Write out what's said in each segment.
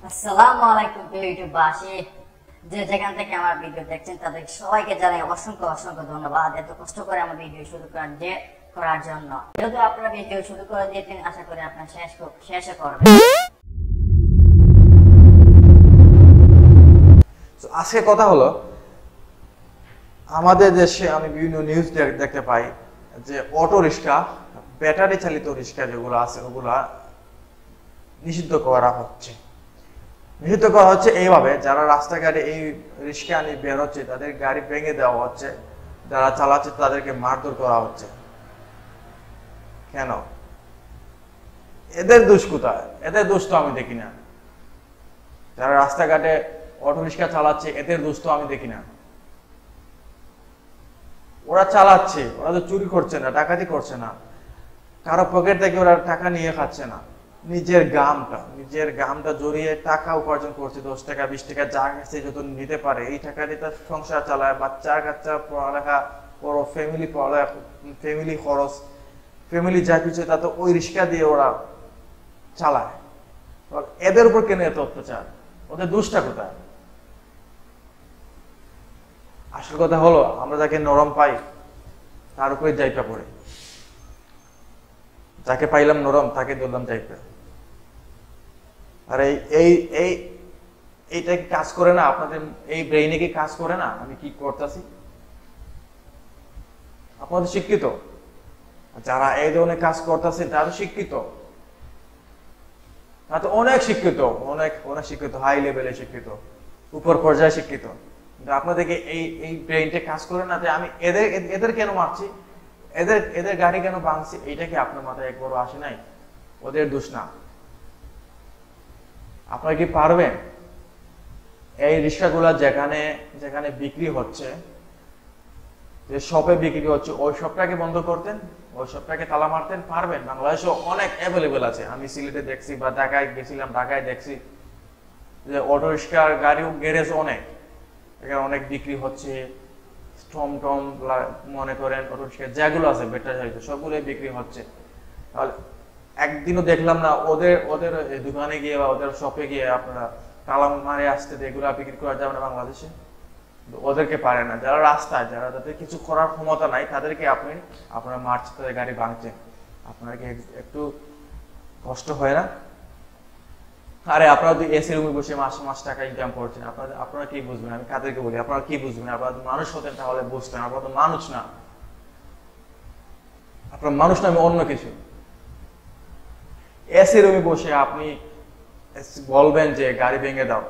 আসসালামু আলাইকুম ইউটিউববাসী, যে যেখান থেকে আমার ভিডিও দেখছেন তাদের সবাইকে জানাই অসংখ্য অসংখ্য ধন্যবাদ এত কষ্ট করে আমার ভিডিও শুরু করার জন্য। যেহেতু আপনারা ভিডিও শুরু করে দিয়েছেন, আশা করি আপনারা শেষে করবেন। আজকে কথা হলো, আমাদের দেশে আমি বিভিন্ন নিউজ দেখতে পাই যে অটো রিক্সা, ব্যাটারি চালিত রিক্সা যেগুলো আছে ওগুলা নিষিদ্ধ করা হচ্ছে। নিষিদ্ধ করা হচ্ছে এইভাবে, যারা রাস্তাঘাটে এই রিক্সা নিয়ে বের হচ্ছে তাদের গাড়ি ভেঙে দেওয়া হচ্ছে, যারা চালাচ্ছে তাদেরকে মারধর করা হচ্ছে। কেন? এদের দোষ কোথায়? এদের দোষ তো আমি দেখি না। যারা রাস্তাঘাটে অটো রিক্সা চালাচ্ছে এদের দোষ তো আমি দেখি না। ওরা চালাচ্ছে, ওরা তো চুরি করছে না, ডাকাতি করছে না, কারো পকেট থেকে ওরা টাকা নিয়ে খাচ্ছে না। নিজের গামটা জড়িয়ে টাকা উপার্জন করছে, 10 টাকা 20 টাকা যা কাছে যত নিতে পারে এই টাকা দিয়ে তার সংসার চালায়, বাচ্চা কাচ্চা পড়ালেখা, বড় ফ্যামিলি পড়ালেখা, ফ্যামিলি খরচ, ফ্যামিলি যা কিছু তা তো ওই রিক্সা দিয়ে ওরা চালায়। এদের উপর কেন এত অত্যাচার? ওদের দোষটা কোথায়? আসল কথা হলো, আমরা যাকে নরম পাই তার উপরে জায়গা পড়ে, যাকে পাইলাম নরম তাকে ধরলাম জায়গা। আর এইটা কি কাজ করে না? আপনাদের এই ব্রেইনে কি কাজ করে না আমি কি করতেছি? আপনাদের শিক্ষিত যারা এই ধরনের কাজ করতেছে তারা শিক্ষিত, তারা তো অনেক শিক্ষিত, অনেক অনেক শিক্ষিত, হাই লেভেলে শিক্ষিত, উপর পর্যায়ে শিক্ষিত। কিন্তু আপনাদেরকে এই ব্রেইনটা কাজ করে না যে আমি এদের কেন মারছি, এদের গাড়ি কেন ভাঙছি, এইটা কি আপনার মাথায় একবারও আসে নাই? ওদের দোষ না। আপনারা কি পারবেন এই রিক্সাগুলা যেখানে যেখানে বিক্রি হচ্ছে, যে শপে বিক্রি হচ্ছে, ওই শপটাকে বন্ধ করতেন, ওই শপটাকে তালা মারতেন? পারবেন? বাংলাদেশে অনেক অ্যাভেলেবেল আছে। আমি সিলেটে দেখছি বা ঢাকায় গেছিলাম, ঢাকায় দেখছি যে অটো রিক্সার গাড়িও গ্যারেজ অনেক, এখানে অনেক বিক্রি হচ্ছে। টম মনে করেন অটো রিক্সা যেগুলো আছে ব্যাটারি চালিত সবগুলোই বিক্রি হচ্ছে। তাহলে একদিনও দেখলাম না ওদের ওদের দোকানে গিয়ে বা ওদের শপে গিয়ে আপনারা তালা মারে আসতে এগুলো বিক্রি করা যাবে না বাংলাদেশে? ওদেরকে পারে না। যারা রাস্তায়, যারা তাদের কিছু করার ক্ষমতা নাই, তাদেরকে আপনারা মারছে, তাদের গাড়ি ভাঙছেন। আপনার কি একটু কষ্ট হয় না? আরে আপনারা তো এসি রুমে বসে মাস টাকা ইনকাম করছেন, আপনারা কি বুঝবেন? আমি কাদেরকে বলি, আপনারা কি বুঝবেন? আপনারা মানুষ হতেন তাহলে বুঝতেন। আপনারা তো মানুষ না, আপনার মানুষ না, আমি অন্য কিছু। এসি রুমে বসে আপনি বলবেন যে গাড়ি ভেঙে দাও,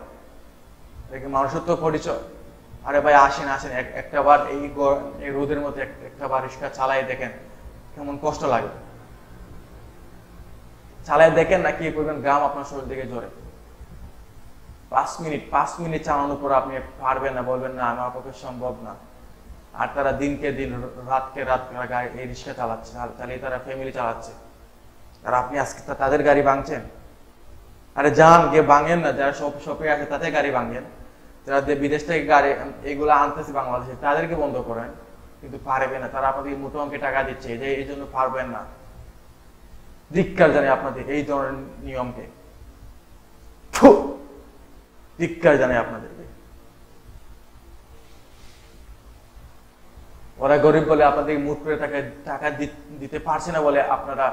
দেখে মানুষত্ব পরিচয়? আরে ভাই আসেন একটা বার এই রোদের মধ্যে একটা বার রিক্সা চালাই দেখেন কেমন কষ্ট লাগে। চালাই দেখেন না কি করবেন, গ্রাম আপনার শরীর থেকে জোরে। 5 মিনিট চালানোর পর আপনি পারবেন না, বলবেন না আমার পক্ষে সম্ভব না। আর তারা দিনকে দিন, রাতকে রাত গাড়ি এই রিক্সা চালাচ্ছে, চালিয়ে তারা ফ্যামিলি চালাচ্ছে, আর আপনি আজকে তাদের গাড়ি ভাঙছেন। আরে যান গিয়ে ভাঙেন না, যারা শপে আছে তাদের গাড়ি ভাঙেন, যারা বিদেশ থেকে গাড়ি এইগুলো আনতেছে বাংলাদেশে তাদেরকে বন্ধ করেন। কিন্তু পারবেন না, তারা আপনাদের মোটো অঙ্কে টাকা দিচ্ছে, এই জন্য পারবেন না। ধিক্কার জানে আপনাদের এই ধরনের নিয়মকে, ধিক্কার জানে আপনাদেরকে। ওরা গরিব বলে আপনাদের মুখ করে টাকা দিতে পারছে না বলে আপনারা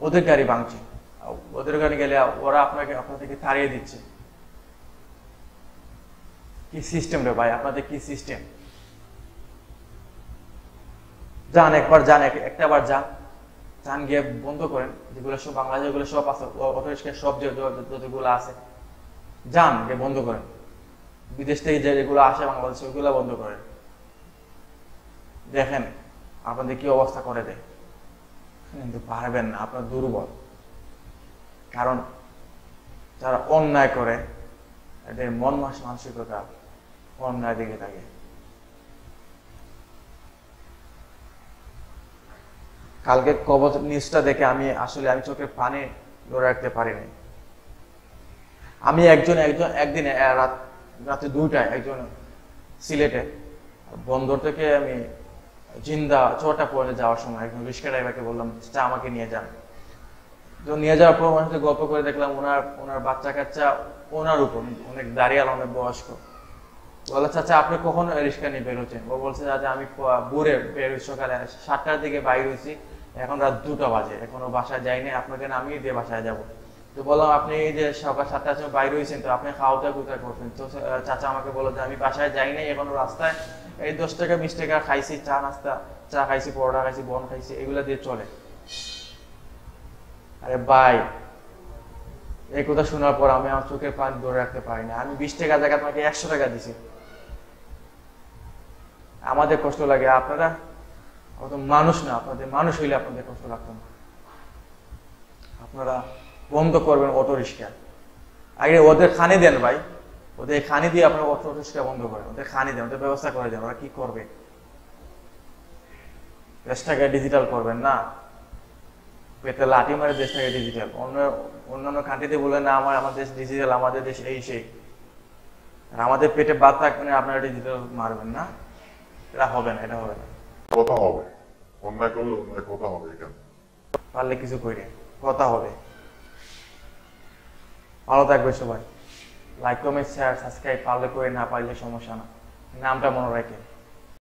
ওদের গাড়ি ভাঙছেন। ওদের গাড়ি গেলে ওরা আপনাদেরকে তাড়িয়ে দিচ্ছে। কি সিস্টেম রে ভাই, আপনাদের কি সিস্টেম? যান একবার, যান একটা বার যান গিয়ে বন্ধ করেন যেগুলো সব বাংলাদেশে, যেগুলো সব আছে অটো রিক্সা সব যেগুলো আছে, যান গিয়ে বন্ধ করেন। বিদেশ থেকে যেগুলো আসে বাংলাদেশে ওইগুলো বন্ধ করেন। দেখেন আপনাদের কি অবস্থা করে দেয়। কিন্তু পারবেন না, আপনার দুর্বল। কারণ যারা অন্যায় করে এদের মন মানসিকতা অন্যায় দিকে থাকে। কালকে কবর নিউজটা দেখে আমি চোখে পানি ধরে রাখতে পারিনি। আমি একদিন রাতে 2টায় একজন সিলেটে বন্দর থেকে আমি জিন্দা চটা পড়ে যাওয়ার সময় একজন রিক্সা ড্রাইভারকে বললাম, আমাকে নিয়ে যান। তো নিয়ে যাওয়ার পর ওনার সাথে গল্প করে দেখলাম ওনার ওনার বাচ্চা কাচ্চা ওনার উপর অনেক দাঁড়িয়ে অনেক বয়স্ক। বলে চাচা আপনি কখন রিক্সা নিয়ে বেরোচ্ছেন? ও বলছে চাচা আমি ভোরে বেরোই, সকালে 7টার দিকে বাইর হয়েছি, এখন রাত 2টা বাজে, এখনো বাসায় যাইনি, আপনাকে নামিয়ে দিয়ে বাসায় যাব। তো বললাম আপনি এই যে সকাল 7টার সময় বাইর হয়েছেন, তো আপনি খাওয়া দাওয়া কোথায় করছেন? তো চাচা আমাকে বললো যে আমি বাসায় যাই নাই, এখনো রাস্তায় এই 10 টাকা 20 টাকা খাইছি, চা নাস্তা, চা খাইছি, পরোটা খাইছি, বন খাইছি, এগুলা দিয়ে চলে। আরে ভাই, এই কথা শোনার পর আমি আমার চোখের পানি ধরে রাখতে পারি না। আমি 20 টাকা জায়গায় আপনাকে 100 টাকা দিছি। আমাদের কষ্ট লাগে, আপনারা অত মানুষ না, আপনাদের মানুষ হইলে আপনাদের কষ্ট লাগতো না। আপনারা বন্ধ করবেন অটো রিক্সা, আগে ওদের খানি দেন ভাই, ওদের খানি দিয়ে আপনারা অটো রিক্সা বন্ধ করেন, ওদের খানি দেন, ওদের ব্যবস্থা করে দেন, ওরা কি করবে? 10 টাকায় ডিজিটাল করবেন না, পেতে লাঠি মারে 10 টাকায় ডিজিটাল। অন্যান্য কান্ট্রিতে বলে না আমার দেশ ডিজিটাল, আমাদের দেশ এই সেই, আর আমাদের পেটে বাদ থাকবে না, আপনারা ডিজিটাল মারবেন না, এটা হবে না, এটা হবে না। কথা হবে, অন্যায় করলে অন্যায় কথা হবে। এখানে পারলে কিছু করে কথা হবে। ভালো থাকবে সবাই, লাইক কমেন্ট শেয়ার সাবস্ক্রাইব পারলে করে, না পারলে সমস্যা না, নামটা মনে রাখে।